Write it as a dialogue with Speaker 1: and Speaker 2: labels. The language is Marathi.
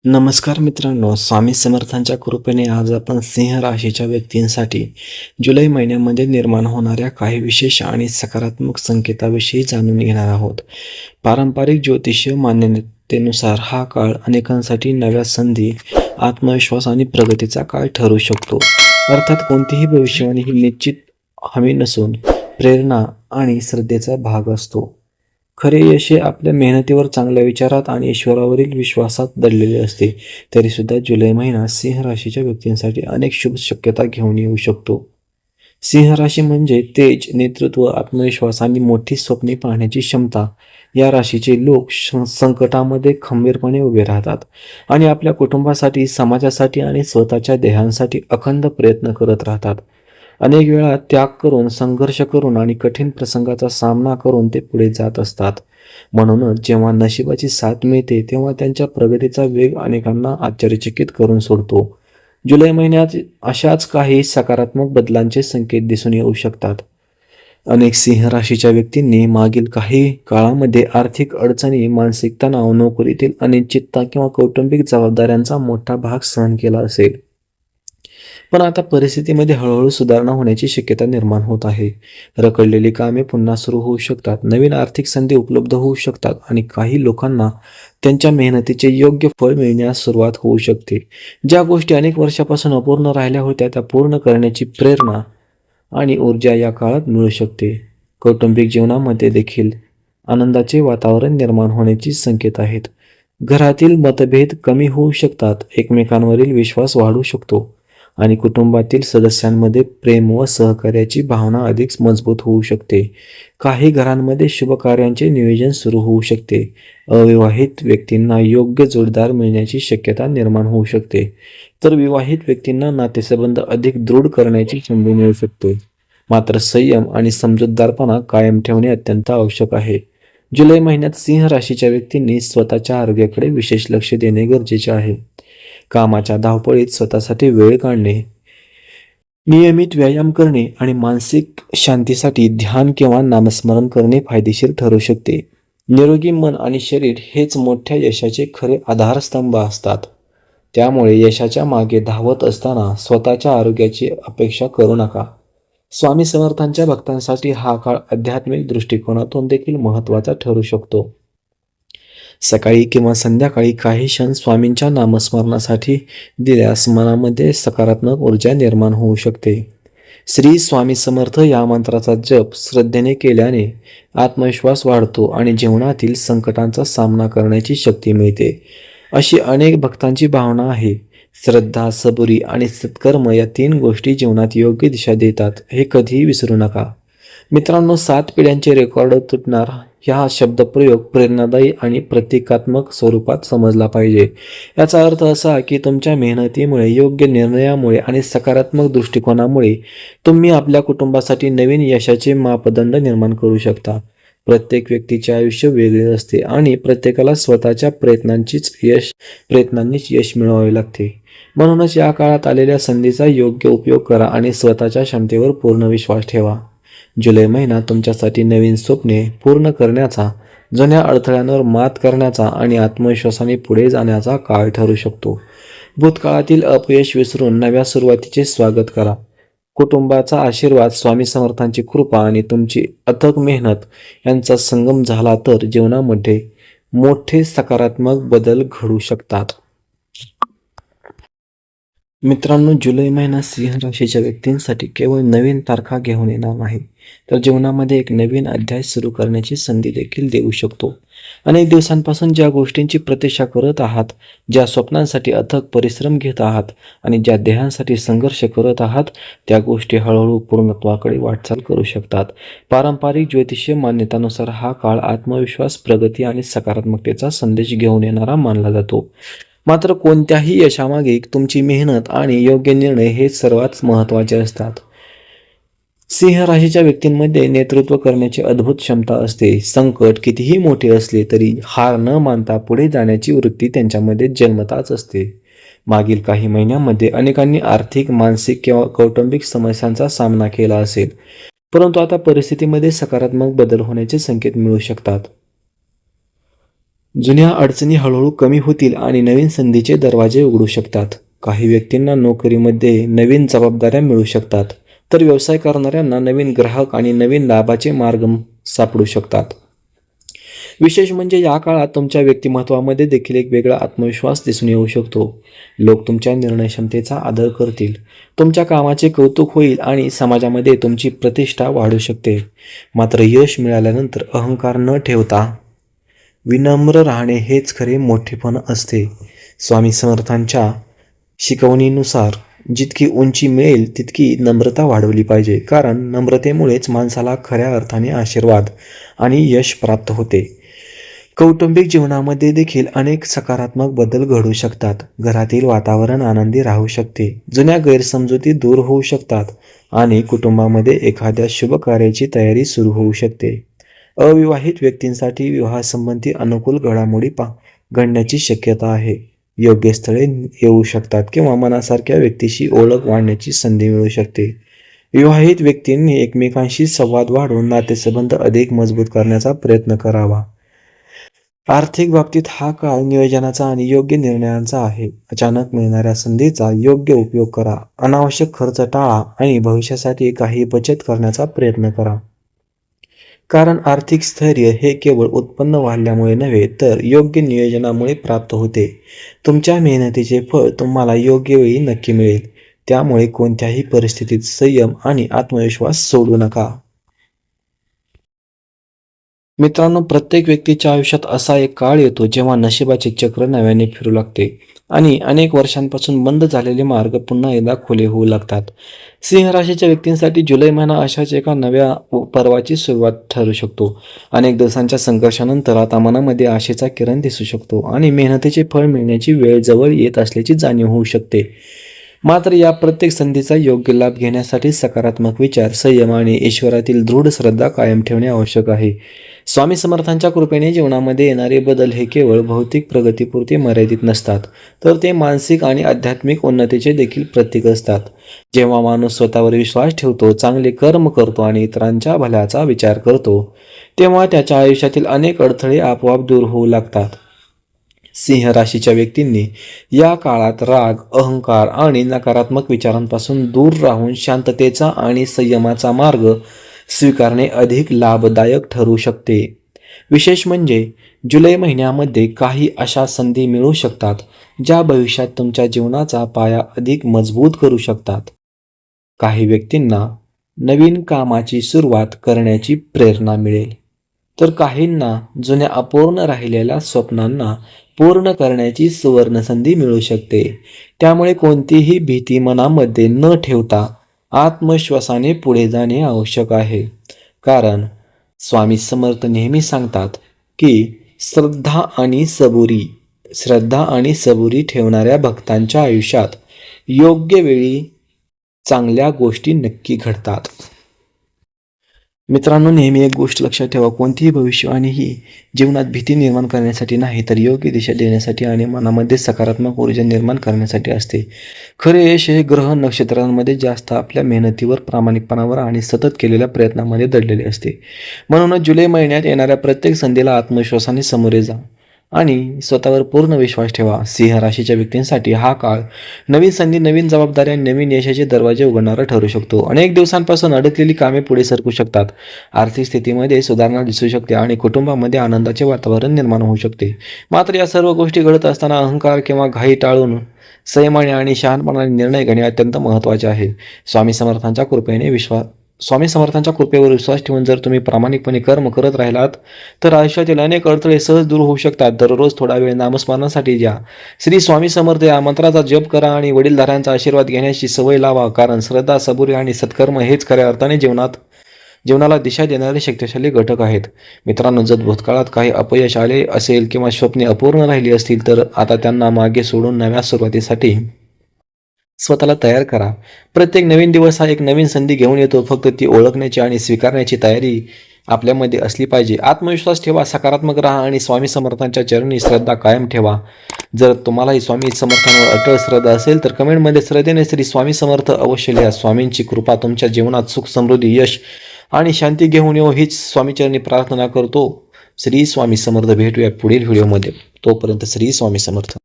Speaker 1: नमस्कार मित्रांनो, स्वामी समर्थांच्या कृपेने आज आपण सिंह राशीच्या व्यक्तींसाठी जुलै महिन्यामध्ये निर्माण होणाऱ्या काही विशेष आणि सकारात्मक संकेताविषयी जाणून घेणार आहोत. पारंपरिक ज्योतिषीय मान्यतेनुसार हा काळ अनेकांसाठी नव्या संधी, आत्मविश्वास आणि प्रगतीचा काळ ठरू शकतो. अर्थात कोणतीही भविष्यवाणी ही निश्चित हमी नसून प्रेरणा आणि श्रद्धेचा भाग असतो. खरे यश हे आपल्या मेहनतीवर, चांगल्या विचारात आणि ईश्वरावरील विश्वासात दडलेले असते. तरीसुद्धा जुलै महिना सिंह राशीच्या व्यक्तींसाठी अनेक शुभ शक्यता घेऊन येऊ शकतो. सिंह राशी म्हणजे तेज, नेतृत्व, आत्मविश्वास आणि मोठी स्वप्ने पाहण्याची क्षमता. या राशीचे लोक संकटामध्ये खंबीरपणे उभे राहतात आणि आपल्या कुटुंबासाठी, समाजासाठी आणि स्वतःच्या ध्येयांसाठी अखंड प्रयत्न करत राहतात. अनेक वेळा त्याग करून, संघर्ष करून आणि कठीण प्रसंगाचा सामना करून ते पुढे जात असतात. म्हणूनच जेव्हा नशिबाची साथ मिळते तेव्हा त्यांच्या प्रगतीचा वेग अनेकांना आश्चर्यचकित करून सोडतो. जुलै महिन्यात अशाच काही सकारात्मक बदलांचे संकेत दिसून येऊ शकतात. अनेक सिंह राशीच्या व्यक्तींनी मागील काही काळामध्ये आर्थिक अडचणी, मानसिक तणाव, नोकरीतील अनिश्चितता किंवा कौटुंबिक जबाबदाऱ्यांचा मोठा भाग सहन केला असेल. पण आता परिस्थितीमध्ये हळूहळू सुधारणा होण्याची शक्यता निर्माण होत आहे. रखडलेली कामे पुन्हा सुरू होऊ शकतात, नवीन आर्थिक संधी उपलब्ध होऊ शकतात आणि काही लोकांना त्यांच्या मेहनतीचे योग्य फळ मिळण्यास सुरुवात होऊ शकते. ज्या गोष्टी अनेक वर्षापासून अपूर्ण राहिल्या होत्या त्या पूर्ण करण्याची प्रेरणा आणि ऊर्जा या काळात मिळू शकते. कौटुंबिक जीवनामध्ये देखील आनंदाचे वातावरण निर्माण होण्याची संकेत आहेत. घरातील मतभेद कमी होऊ शकतात, एकमेकांवरील विश्वास वाढू शकतो आणि कुटुंबातील सदस्यांमध्ये प्रेम व सहकार्याची भावना अधिक मजबूत होऊ शकते. काही घरांमध्ये शुभ कार्यांचे नियोजन सुरू होऊ शकते. अविवाहित व्यक्तींना योग्य जोडीदार मिळण्याची शक्यता निर्माण होऊ शकते, तर विवाहित व्यक्तींना नातेसंबंध अधिक दृढ करण्याची संधी मिळू शकते. मात्र संयम आणि समजूतदारपणा कायम ठेवणे अत्यंत आवश्यक आहे. जुलै महिन्यात सिंह राशीच्या व्यक्तींनी स्वतःच्या आरोग्याकडे विशेष लक्ष देणे गरजेचे आहे. कामाच्या धावपळीत स्वतःसाठी वेळ काढणे, नियमित व्यायाम करणे आणि मानसिक शांतीसाठी ध्यान किंवा नामस्मरण करणे फायदेशीर ठरू शकते. निरोगी मन आणि शरीर हेच मोठ्या यशाचे खरे आधारस्तंभ असतात. त्यामुळे यशाच्या मागे धावत असताना स्वतःच्या आरोग्याची अपेक्षा करू नका. स्वामी समर्थांच्या भक्तांसाठी हा काळ आध्यात्मिक दृष्टिकोनातून देखील महत्त्वाचा ठरू शकतो. सकाळी किंवा संध्याकाळी काही क्षण स्वामींच्या नामस्मरणासाठी दिल्यास मनामध्ये सकारात्मक ऊर्जा निर्माण होऊ शकते. श्री स्वामी समर्थ या मंत्राचा जप श्रद्धेने केल्याने आत्मविश्वास वाढतो आणि जीवनातील संकटांचा सामना करण्याची शक्ती मिळते, अशी अनेक भक्तांची भावना आहे. श्रद्धा, सबुरी आणि सत्कर्म या 3 गोष्टी जीवनात योग्य दिशा देतात, हे कधीही विसरू नका. मित्रांनो, 7 पिढ्यांचे रेकॉर्ड तुटणार हा शब्दप्रयोग प्रेरणादायी आणि प्रतिकात्मक स्वरूपात समजला पाहिजे. याचा अर्थ असा की तुमच्या मेहनतीमुळे, योग्य निर्णयामुळे आणि सकारात्मक दृष्टिकोनामुळे तुम्ही आपल्या कुटुंबासाठी नवीन यशाचे मापदंड निर्माण करू शकता. प्रत्येक व्यक्तीचे आयुष्य वेगळे असते आणि प्रत्येकाला स्वतःच्या प्रयत्नांनीच यश मिळवावे लागते. म्हणूनच या काळात आलेल्या संधीचा योग्य उपयोग करा आणि स्वतःच्या क्षमतेवर पूर्ण विश्वास ठेवा. जुलै महिना तुमच्यासाठी नवीन स्वप्ने पूर्ण करण्याचा, जुन्या अडथळ्यांवर मात करण्याचा आणि आत्मविश्वासाने पुढे जाण्याचा काळ ठरू शकतो. भूतकाळातील अपयश विसरून नव्या सुरुवातीचे स्वागत करा. कुटुंबाचा आशीर्वाद, स्वामी समर्थांची कृपा आणि तुमची अथक मेहनत यांचा संगम झाला तर जीवनामध्ये मोठे सकारात्मक बदल घडू शकतात. मित्रांनो, जुलै महिना सिंह राशीच्या व्यक्तींसाठी केवळ नवीन तारखा घेऊन येणार नाही, तर जीवनामध्ये एक नवीन अध्याय सुरू करण्याची संधी देखील देऊ शकतो. अनेक दिवसांपासून ज्या गोष्टींची प्रतीक्षा करत आहात, ज्या स्वप्नांसाठी अथक परिश्रम घेत आहात आणि ज्या ध्येयांसाठी संघर्ष करत आहात, त्या गोष्टी हळूहळू पूर्णत्वाकडे वाटचाल करू शकतात. पारंपरिक ज्योतिषीय मान्यतानुसार हा काळ आत्मविश्वास, प्रगती आणि सकारात्मकतेचा संदेश घेऊन येणारा मानला जातो. मात्र कोणत्याही यशामागे तुमची मेहनत आणि योग्य निर्णय हे सर्वात महत्त्वाचे असतात. सिंह राशीच्या व्यक्तींमध्ये नेतृत्व करण्याची अद्भुत क्षमता असते. संकट कितीही मोठे असले तरी हार न मानता पुढे जाण्याची वृत्ती त्यांच्यामध्ये जन्मताच असते. मागील काही महिन्यांमध्ये अनेकांनी आर्थिक, मानसिक किंवा कौटुंबिक समस्यांचा सामना केला असेल, परंतु आता परिस्थितीमध्ये सकारात्मक बदल होण्याचे संकेत मिळू शकतात. जुन्या अडचणी हळूहळू कमी होतील आणि नवीन संधीचे दरवाजे उघडू शकतात. काही व्यक्तींना नोकरीमध्ये नवीन जबाबदाऱ्या मिळू शकतात, तर व्यवसाय करणाऱ्यांना नवीन ग्राहक आणि नवीन लाभाचे मार्ग सापडू शकतात. विशेष म्हणजे या काळात तुमच्या व्यक्तिमत्वामध्ये देखील एक वेगळा आत्मविश्वास दिसून येऊ शकतो. लोक तुमच्या निर्णय क्षमतेचा आदर करतील, तुमच्या कामाचे कौतुक होईल आणि समाजामध्ये तुमची प्रतिष्ठा वाढू शकते. मात्र यश मिळाल्यानंतर अहंकार न ठेवता विनम्र राहणे हेच खरे मोठेपण असते. स्वामी समर्थांच्या शिकवणीनुसार जितकी उंची मिळेल तितकी नम्रता वाढवली पाहिजे, कारण नम्रतेमुळेच माणसाला खऱ्या अर्थाने आशीर्वाद आणि यश प्राप्त होते. कौटुंबिक जीवनामध्ये देखील अनेक सकारात्मक बदल घडू शकतात. घरातील वातावरण आनंदी राहू शकते, जुन्या गैरसमजुती दूर होऊ शकतात आणि कुटुंबामध्ये एखाद्या शुभ कार्याची तयारी सुरू होऊ शकते. अविवाहित व्यक्तींसाठी विवाहासंबंधी अनुकूल घडामोडी घडण्याची शक्यता आहे. योग्य स्थळे येऊ शकतात किंवा मनासारख्या व्यक्तीशी ओळख वाढण्याची संधी मिळू शकते. विवाहित व्यक्तींनी एकमेकांशी संवाद वाढवून नातेसंबंध अधिक मजबूत करण्याचा प्रयत्न करावा. आर्थिक बाबतीत हा काळ नियोजनाचा आणि योग्य निर्णयांचा आहे. अचानक मिळणाऱ्या संधीचा योग्य उपयोग करा. अनावश्यक खर्च टाळा आणि भविष्यासाठी काही बचत करण्याचा प्रयत्न करा. कारण आर्थिक स्थैर्य हे केवळ उत्पन्न वाढल्यामुळे नव्हे, तर योग्य नियोजनामुळे प्राप्त होते. तुमच्या मेहनतीचे फळ तुम्हाला योग्य वेळी नक्की मिळेल. त्यामुळे कोणत्याही परिस्थितीत संयम आणि आत्मविश्वास सोडू नका. मित्रांनो, प्रत्येक व्यक्तीच्या आयुष्यात असा एक काळ येतो जेव्हा नशिबाचे चक्र नव्याने फिरू लागते आणि अनेक वर्षांपासून बंद झालेले मार्ग पुन्हा एकदा खुले होऊ लागतात. सिंह राशीच्या व्यक्तींसाठी जुलै महिना अशाच एका नव्या पर्वाची सुरुवात ठरू शकतो. अनेक दिवसांच्या संघर्षानंतर आता मनामध्ये आशेचा किरण दिसू शकतो आणि मेहनतीचे फळ मिळण्याची वेळ जवळ येत असल्याची जाणीव होऊ शकते. मात्र या प्रत्येक संधीचा योग्य लाभ घेण्यासाठी सकारात्मक विचार, संयम आणि ईश्वरातील दृढ श्रद्धा कायम ठेवणे आवश्यक आहे. स्वामी समर्थांच्या कृपेने जीवनामध्ये येणारे बदल हे केवळ भौतिक प्रगतीपुरते मर्यादित नसतात, तर ते मानसिक आणि आध्यात्मिक उन्नतीचे देखील प्रतीक असतात. जेव्हा माणूस स्वतःवर विश्वास ठेवतो, चांगले कर्म करतो आणि इतरांच्या भल्याचा विचार करतो, तेव्हा त्याच्या आयुष्यातील अनेक अडथळे आपोआप दूर होऊ लागतात. सिंह राशीच्या व्यक्तींनी या काळात राग, अहंकार आणि नकारात्मक विचारांपासून दूर राहून शांततेचा आणि संयमाचा मार्ग स्वीकारणे अधिक लाभदायक ठरू शकते. विशेष म्हणजे जुलै महिन्यामध्ये काही अशा संधी मिळू शकतात ज्या भविष्यात तुमच्या जीवनाचा पाया अधिक मजबूत करू शकतात. काही व्यक्तींना नवीन कामाची सुरुवात करण्याची प्रेरणा मिळेल, तर काहींना जुन्या अपूर्ण राहिलेल्या स्वप्नांना पूर्ण करण्याची सुवर्णसंधी मिळू शकते. त्यामुळे कोणतीही भीती मनामध्ये न ठेवता आत्मविश्वासाने पुढे जाणे आवश्यक आहे. कारण स्वामी समर्थ नेहमी सांगतात की श्रद्धा आणि सबुरी ठेवणाऱ्या भक्तांच्या आयुष्यात योग्य वेळी चांगल्या गोष्टी नक्की घडतात. मित्रांनो, नेहमी एक गोष्ट लक्षात ठेवा, कोणतीही भविष्यवाणी ही जीवनात भीती निर्माण करण्यासाठी नाही, तर योग्य दिशा देण्यासाठी आणि मनामध्ये सकारात्मक ऊर्जा निर्माण करण्यासाठी असते. खरे यश हे ग्रह नक्षत्रांमध्ये जास्त आपल्या मेहनतीवर, प्रामाणिकपणावर आणि सतत केलेल्या प्रयत्नामध्ये दडलेले असते. म्हणूनच जुलै महिन्यात येणाऱ्या प्रत्येक संधीला आत्मविश्वासाने सामोरे जा आणि स्वतःवर पूर्ण विश्वास ठेवा. सिंह राशीच्या व्यक्तींसाठी हा काळ नवीन संधी, नवीन जबाबदारी आणि नवीन यशाचे दरवाजे उघडणारा ठरू शकतो. अनेक दिवसांपासून अडकलेली कामे पुढे सरकू शकतात. आर्थिक स्थितीमध्ये सुधारणा दिसू शकते आणि कुटुंबामध्ये आनंदाचे वातावरण निर्माण होऊ शकते. मात्र या सर्व गोष्टी घडत असताना अहंकार किंवा घाई टाळून संयमाने आणि शहाणपणाने निर्णय घेणे अत्यंत महत्त्वाचे आहे. स्वामी समर्थांच्या कृपेवर विश्वास ठेवून जर तुम्ही प्रामाणिकपणे कर्म करत राहिलात, तर आयुष्यातील अनेक अडथळे सहज दूर होऊ शकतात. दररोज थोडा वेळ नामस्मरणासाठी द्या. श्री स्वामी समर्थ या मंत्राचा जप करा आणि वडीलधाऱ्यांचा आशीर्वाद घेण्याची सवय लावा. कारण श्रद्धा, सबुरी आणि सत्कर्म हेच खऱ्या अर्थाने जीवनाला दिशा देणारे शक्तिशाली घटक आहेत. मित्रांनो, जर भूतकाळात काही अपयश आले असेल किंवा स्वप्ने अपूर्ण राहिली असतील, तर आता त्यांना मागे सोडून नव्या सुरुवातीसाठी स्वतःला तयार करा. प्रत्येक नवीन दिवस हा एक नवीन संधी घेऊन येतो. फक्त ती ओळखण्याची आणि स्वीकारण्याची तयारी आपल्यामध्ये असली पाहिजे. आत्मविश्वास ठेवा, सकारात्मक राहा आणि स्वामी समर्थांच्या चरणी श्रद्धा कायम ठेवा. जर तुम्हालाही स्वामी समर्थांवर अटळ श्रद्धा असेल, तर कमेंटमध्ये श्रद्धेने श्री स्वामी समर्थ अवश्य लिहा. स्वामींची कृपा तुमच्या जीवनात सुख, समृद्धी, यश आणि शांती घेऊन येऊ हीच स्वामीचरणी प्रार्थना करतो. श्री स्वामी समर्थ. भेटूया पुढील व्हिडिओमध्ये. तोपर्यंत श्री स्वामी समर्थ.